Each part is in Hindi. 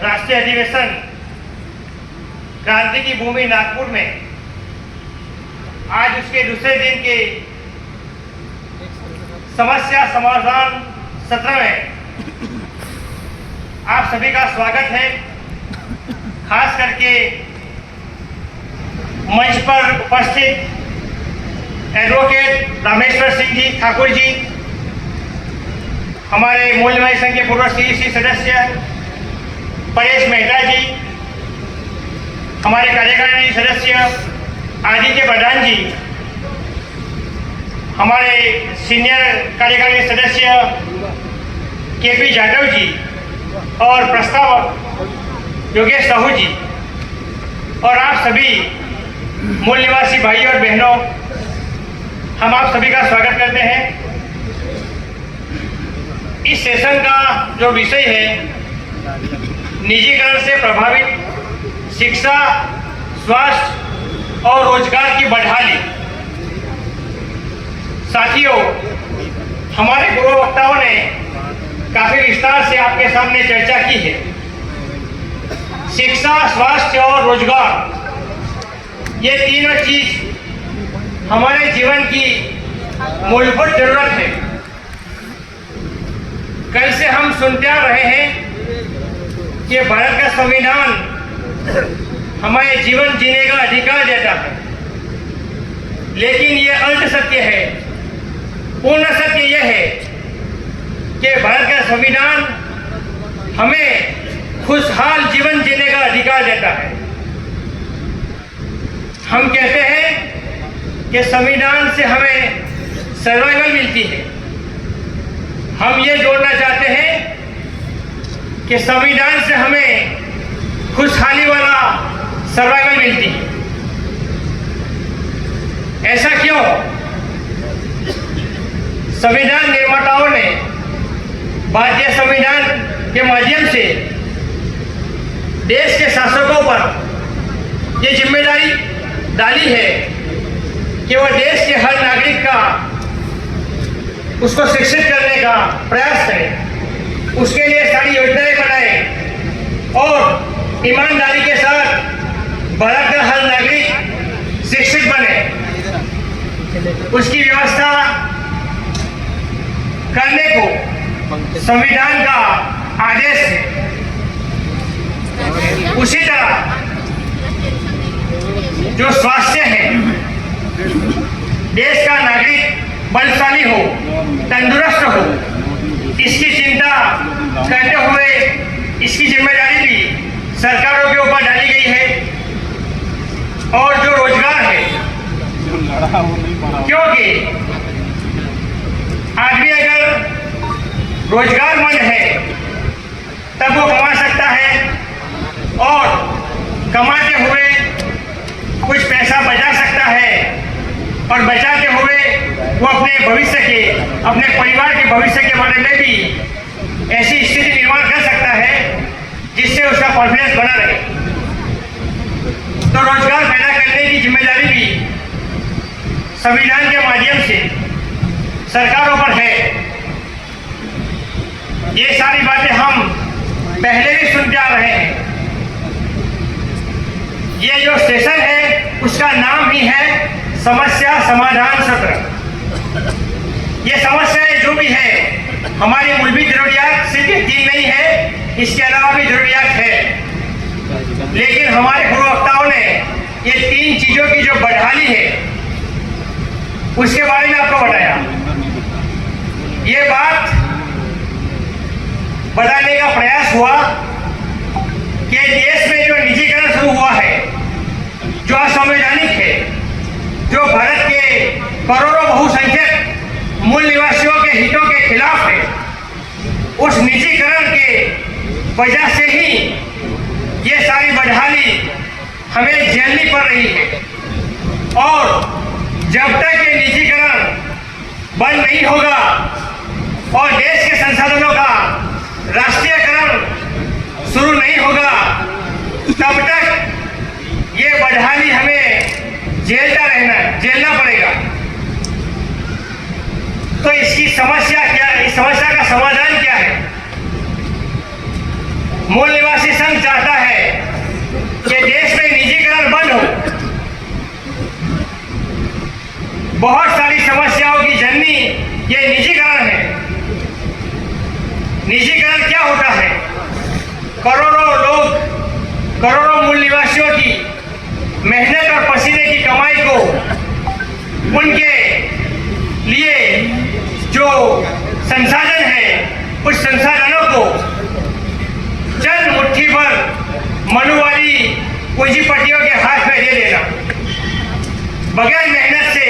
राष्ट्रीय अधिवेशन क्रांति की भूमि नागपुर में आज उसके दूसरे दिन के समस्या समाधान सत्र में आप सभी का स्वागत है। खास करके मंच पर उपस्थित एडवोकेट रामेश्वर सिंह जी ठाकुर जी, हमारे मूल निवासी संघ के पूर्व सीईसी सदस्य परेश मेहता जी, हमारे कार्यकारिणी सदस्य आदित्य प्रधान जी, हमारे सीनियर कार्यकारिणी सदस्य केपी जाधव जी और प्रस्तावक योगेश साहू जी और आप सभी मूल निवासी भाई और बहनों, हम आप सभी का स्वागत करते हैं। इस सेशन का जो विषय है निजीकरण से प्रभावित शिक्षा, स्वास्थ्य और रोजगार की बहाली। साथियों, हमारे पूर्व वक्ताओं ने काफी विस्तार से आपके सामने चर्चा की है। शिक्षा, स्वास्थ्य और रोजगार, ये तीनों चीज हमारे जीवन की मूलभूत जरूरत है। कल से हम सुनते आ रहे हैं कि भारत का संविधान हमें जीवन जीने का अधिकार देता है, लेकिन ये अर्ध सत्य है। पूर्ण सत्य यह है कि भारत का संविधान हमें खुशहाल जीवन जीने का अधिकार देता है। हम कहते हैं कि संविधान से हमें सर्वाइवल मिलती है। हम ये जोड़ना चाहते हैं कि संविधान से हमें खुशहाली वाला सर्वाइवल मिलती है। ऐसा क्यों? संविधान निर्माताओं ने भारतीय संविधान के माध्यम से देश के शासकों पर ये जिम्मेदारी डाली है कि वह देश के हर नागरिक का उसको शिक्षित करने का प्रयास करें, उसके लिए सारी योजनाएं बनाए और ईमानदारी के साथ भारत का हर नागरिक शिक्षित बने। उसकी व्यवस्था करने को संविधान का आदेश है। उसी तरह जो स्वास्थ्य है, देश का नागरिक बलशाली हो, तंदुरुस्त हो, इसकी चिंता करते हुए इसकी जिम्मेदारी भी सरकारों के ऊपर डाली गई है। और जो रोजगार है, क्योंकि आदमी अगर रोजगारमंद है तब वो कमा सकता है और कमाते हुए कुछ पैसा बचा सकता है और बचाते हुए वो अपने भविष्य के, अपने परिवार के भविष्य के बारे में भी ऐसी स्थिति निर्माण कर सकता है जिससे उसका कॉन्फिडेंस बना रहे। तो रोजगार पैदा करने की जिम्मेदारी भी संविधान के माध्यम से सरकारों पर है। ये सारी बातें हम पहले भी सुनते आ रहे हैं। ये जो सेशन है उसका नाम ही है समस्या समाधान सत्र। ये समस्याएं जो भी है, हमारी मूलभूत जरूरियात सिर्फ ये तीन नहीं है, इसके अलावा भी जरूरियात है। लेकिन हमारे पूर्व वक्ताओं ने ये तीन चीजों की जो बहाली है उसके बारे में आपको बताया। ये बात बताने का प्रयास हुआ कि देश में जो निजीकरण शुरू हुआ है, जो असंवैधानिक है, जो भारत के करोड़ों बहुसंख्यक मूल निवासियों के हितों के खिलाफ है, उस निजीकरण के वजह से ही ये सारी बदहाली हमें झेलनी पड़ रही है। और जब तक ये निजीकरण बंद नहीं होगा और देश के संसाधनों का राष्ट्रीयकरण शुरू नहीं होगा, तब तक ये बदहाली हमें झेलना पड़ेगा। तो इसकी समस्या क्या है? इस समस्या का समाधान क्या है? मूल निवासी संघ चाहता है कि देश में निजीकरण बंद हो। बहुत सारी समस्याओं की जननी ये निजीकरण है। निजीकरण क्या होता है? करोड़ों लोग, करोड़ों मूल निवासियों की मेहनत और पसीने की कमाई को, उनके लिए जो संसाधन है, उस संसाधनों को चंद मुट्ठी भर मनुवादी पूंजीपतियों के हाथ में दे देना, बगैर मेहनत से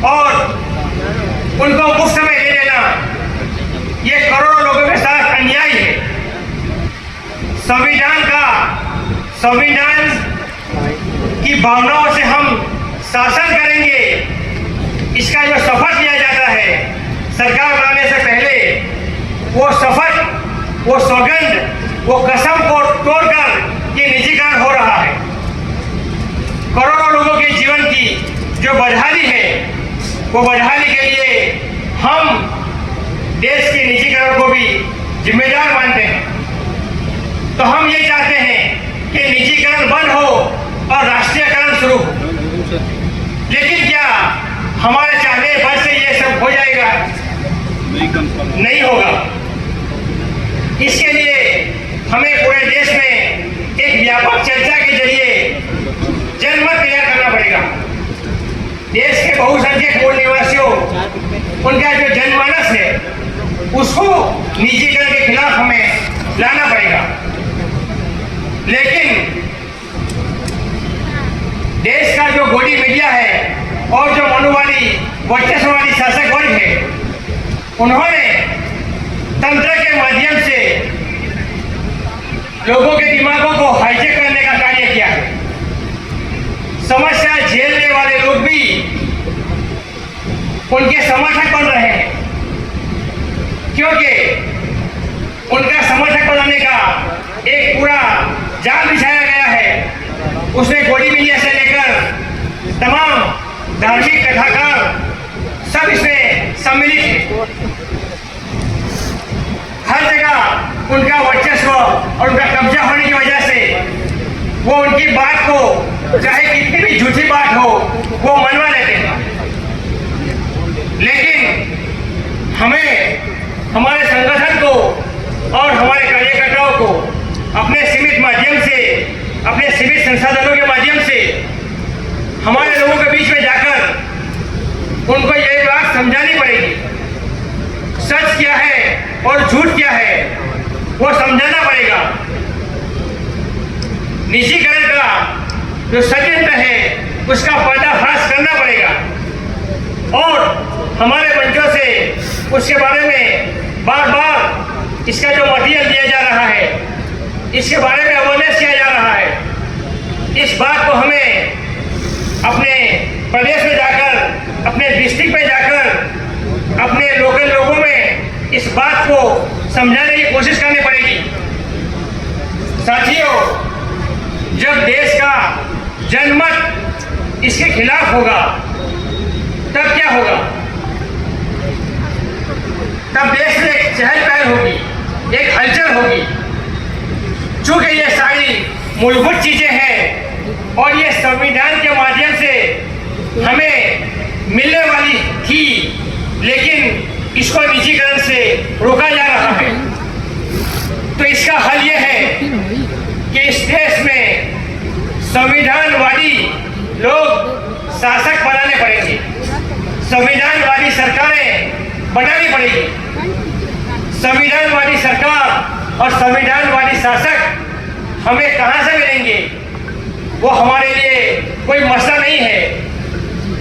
और उनको मुफ्त में दे देना, ये करोड़ों लोगों के साथ अन्याय है। संविधान की भावनाओं से हम शासन करेंगे, इसका जो शपथ लिया जाता है सरकार बनाने से पहले, वो शपथ, वो सौगंध, वो कसम को तोड़कर ये निजीकरण हो रहा है। करोड़ों लोगों के जीवन की जो बदहाली है, वो बदहाली के लिए हम देश के निजीकरण को भी जिम्मेदार मानते हैं। तो हम ये चाहते हैं कि निजीकरण बंद हो और राष्ट्रीयकरण शुरू हो। लेकिन क्या हमारे चाहने पर से ये सब हो जाएगा? नहीं होगा। इसके लिए हमें पूरे देश में एक व्यापक चर्चा के जरिए जनमत तैयार करना पड़ेगा। देश के बहुसंख्यक मूल निवासियों, उनका जो जनमानस है, उसको निजीकरण के खिलाफ हमें लाना पड़ेगा। लेकिन देश का जो गोदी मीडिया है और जो मनुवादी वर्चस्ववादी शासक वर्ग है, उन्होंने तंत्र के माध्यम से लोगों के दिमागों को हाईजेक करने का कार्य किया है। समस्या झेलने वाले लोग भी उनके समर्थक बन रहे हैं, क्योंकि उनका समर्थक बनाने का एक पूरा जाल बिछाया गया है। उसमें गोदी मीडिया से लेकर तमाम धार्मिक कथाकार सब इसमें सम्मिलित है। हर जगह उनका वर्चस्व और उनका कब्जा होने की वजह से वो उनकी बात को, चाहे कितनी भी झूठी बात हो, वो मनवा लेते हैं। लेकिन हमें हमारे संगठन को और हमारे कार्यकर्ताओं को अपने सीमित माध्यम से, अपने सीमित संसाधनों के माध्यम से हमारे लोगों के बीच में जाकर उनको ये बात समझानी पड़ेगी। सच क्या है और झूठ क्या है, वो समझाना पड़ेगा। निजीकरण का जो षड्यंत्र है, उसका पर्दाफाश करना पड़ेगा और हमारे मंचों से उसके बारे में बार बार इसका जो मटीरियल दिया जा रहा है, इसके बारे में अवेयरनेस किया जा रहा है। इस बात को हमें अपने प्रदेश में जाकर, अपने डिस्ट्रिक्ट में जाकर, अपने लोकल लोगों में इस बात को समझाने की कोशिश करनी पड़ेगी। साथियों, जब देश का जनमत इसके खिलाफ होगा, तब क्या होगा? तब देश में एक चहल पहल होगी, एक हलचल होगी। चूंकि ये सारी मूलभूत चीजें हैं और ये संविधान के माध्यम से हमें मिलने वाली थी, लेकिन इसको निजीकरण से रोका जा रहा है। तो इसका हल ये है कि इस देश में संविधानवादी लोग शासक बनाने पड़ेंगे, संविधानवादी सरकारें बनानी पड़ेगी। संविधानवादी सरकार और संविधानवादी शासक हमें कहाँ से मिलेंगे, वो हमारे लिए कोई मसला नहीं है,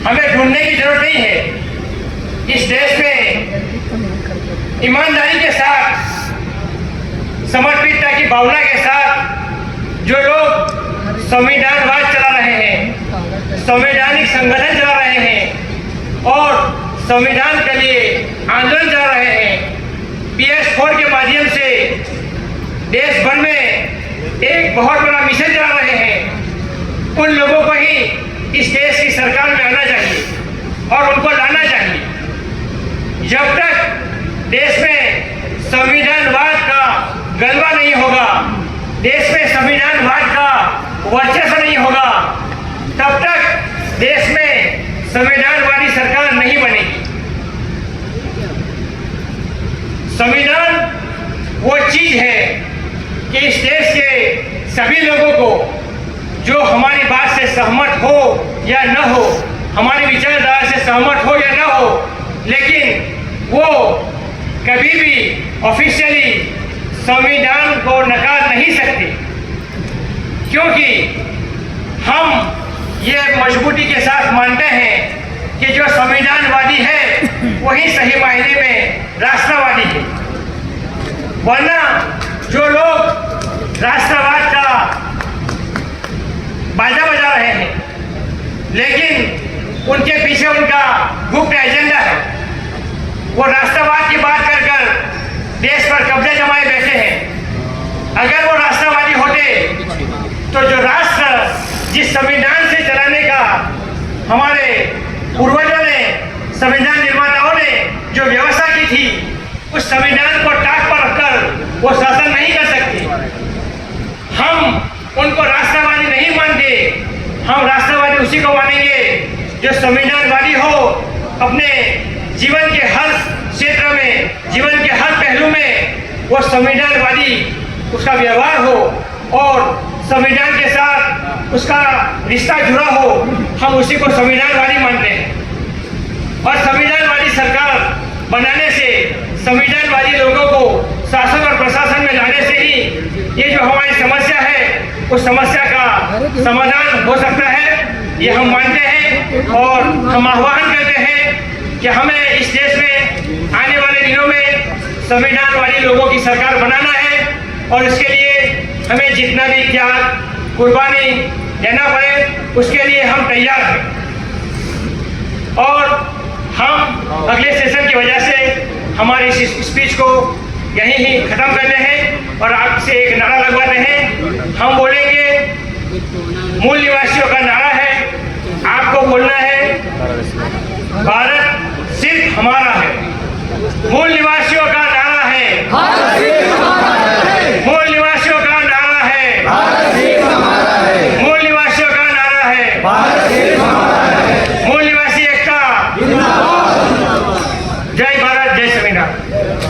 हमें ढूंढने की जरूरत नहीं है। इस देश में ईमानदारी के साथ, समर्पितता की भावना के साथ जो लोग संविधानवाद चला रहे हैं, संवैधानिक संगठन चला रहे हैं और संविधान के लिए आंदोलन चला रहे हैं, PS4 के माध्यम से देश भर में एक बहुत बड़ा मिशन चला रहे हैं, उन लोगों को ही इस देश की सरकार में आना चाहिए और उनको लाना चाहिए। जब तक देश में संविधानवाद का गलबा नहीं होगा, देश में संविधानवाद का वर्चस्व नहीं होगा, तब तक देश में संविधानवादी सरकार नहीं बनेगी। संविधान वो चीज है कि इस देश के सभी लोगों को जो हमारी बात से सहमत हो या न हो, हमारी विचारधारा से सहमत हो या न हो, लेकिन वो कभी भी ऑफिशियली संविधान को नकार नहीं सकते, क्योंकि हम ये मजबूती के साथ मानते हैं कि जो संविधानवादी है वही सही मायने में राष्ट्रवादी है। वरना जो लोग राष्ट्रवाद का बाजा बजा रहे हैं, लेकिन उनके पीछे उनका गुप्त एजेंडा है, वो राष्ट्रवाद की बात कर कर देश पर कब्जा जमाए बैठे हैं। अगर वो राष्ट्रवादी होते तो जो राष्ट्र जिस संविधान से चलाने का हमारे पूर्वजों ने, संविधान निर्माताओं ने जो व्यवस्था की थी, उस संविधान को टाक पर रखकर वो शासन नहीं कर सकते। हम उनको राष्ट्रवादी नहीं मानते, हम राष्ट्रवादी उसी को मानेंगे जो संविधानवादी हो, अपने जीवन के हर क्षेत्र में, जीवन के हर पहलू में वो संविधानवादी उसका व्यवहार हो और संविधान के साथ उसका रिश्ता जुड़ा हो, हम उसी को संविधानवादी मानते हैं। और संविधानवादी सरकार बनाने से, संविधानवादी लोगों को शासन और प्रशासन में लाने से ही ये जो हमारी समस्या है उस समस्या का समाधान हो सकता है, ये हम मानते हैं। और हम आह्वान करते हैं कि हमें इस देश में आने वाले दिनों में संविधानवादी लोगों की सरकार बनाना है, और इसके लिए हमें जितना भी त्याग, कुर्बानी देना पड़े, उसके लिए हम तैयार हैं। और हम अगले सेशन की वजह से हमारी इस स्पीच को यहीं ही ख़त्म करते हैं और आपसे एक नारा लगवाते हैं। हम बोलेंगे, मूल निवासियों का नारा